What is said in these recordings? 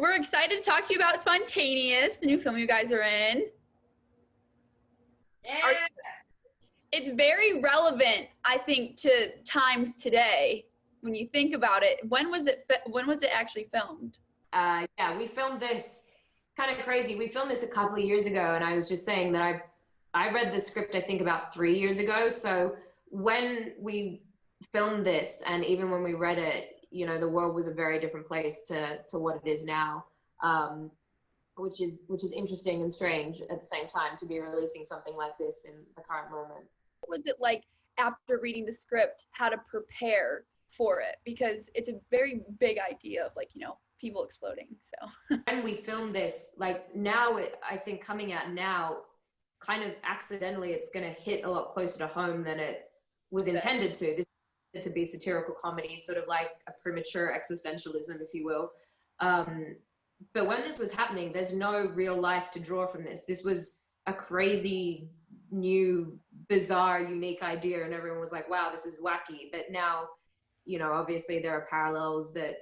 We're excited to talk to you about Spontaneous, the new film you guys are in. Yeah. It's very relevant, I think, to times today. When you think about it, when was it actually filmed? Yeah, we filmed this. It's kind of crazy. We filmed this a couple of years ago, and I was just saying that I read the script, I think, about 3 years ago. So when we filmed this, and even when we read it, you know, the world was a very different place to what it is now, which is interesting and strange at the same time to be releasing something like this in the current moment. What was it like after reading the script, how to prepare for it? Because it's a very big idea of, like, you know, people exploding. So when we filmed this, like, now I think coming out now, kind of accidentally, it's going to hit a lot closer to home than it was intended to. This is to be satirical comedy, sort of like a premature existentialism, if you will. But when this was happening, there's no real life to draw from this. This was a crazy, new, bizarre, unique idea, and everyone was like, wow, this is wacky. But now, you know, obviously there are parallels that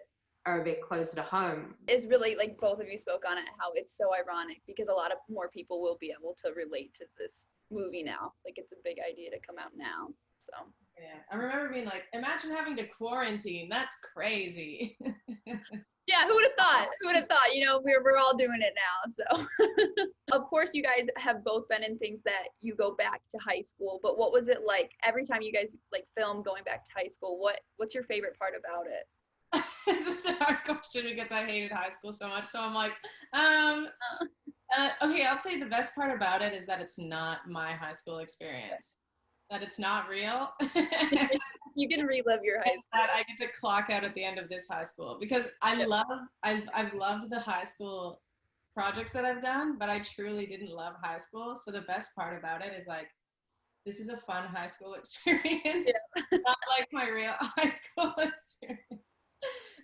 are a bit closer to home. It's really, like, both of you spoke on it, how it's so ironic because a lot of more people will be able to relate to this movie now. Like, it's a big idea to come out now. So yeah, I remember being like, imagine having to quarantine. That's crazy. yeah, who would have thought? Who would have thought? You know, we're all doing it now. So of course you guys have both been in things that you go back to high school, but what was it like every time you guys, like, film going back to high school? What's your favorite part about it? It's a hard question because I hated high school so much. So I'm like, okay, I'll say the best part about it is that it's not my high school experience, that it's not real. You can relive your high school. That I get to clock out at the end of this high school because I've loved the high school projects that I've done, but I truly didn't love high school. So the best part about it is, like, this is a fun high school experience, not like my real high school experience.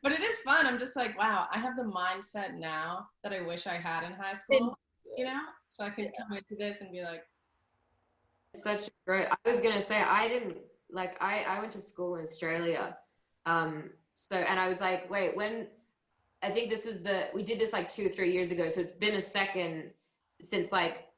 But it is fun. I'm just like, wow, I have the mindset now that I wish I had in high school, you know? So I can come into this and be like, such great. I was gonna say, I didn't, like, I went to school in Australia, so, and I was like, wait, when, I think we did this like 2 or 3 years ago, so it's been a second since, like,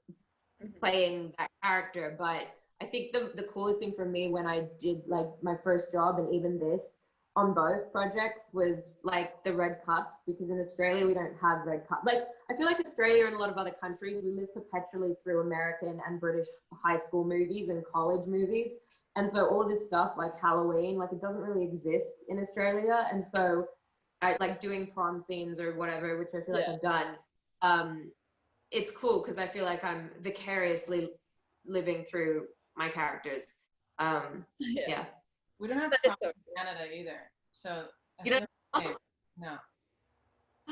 playing that character. But I think the coolest thing for me when I did, like, my first job, and even this on both projects, was like the red cups, because in Australia we don't have red cups. Like, I feel like Australia and a lot of other countries, we live perpetually through American and British high school movies and college movies. And so all this stuff, like Halloween, like, it doesn't really exist in Australia. And so I like doing prom scenes or whatever, which I feel like I've done. It's cool because I feel like I'm vicariously living through my characters. Yeah. we don't have prom in Canada either. So you don't? No.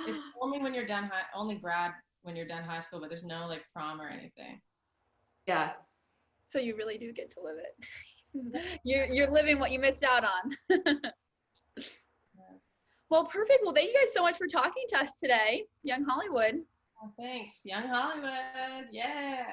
It's only when you're done only grad when you're done high school, but there's no, like, prom or anything. Yeah. So you really do get to live it. You're living what you missed out on. Well, perfect. Well, thank you guys so much for talking to us today, Young Hollywood. Oh, thanks. Young Hollywood. Yeah.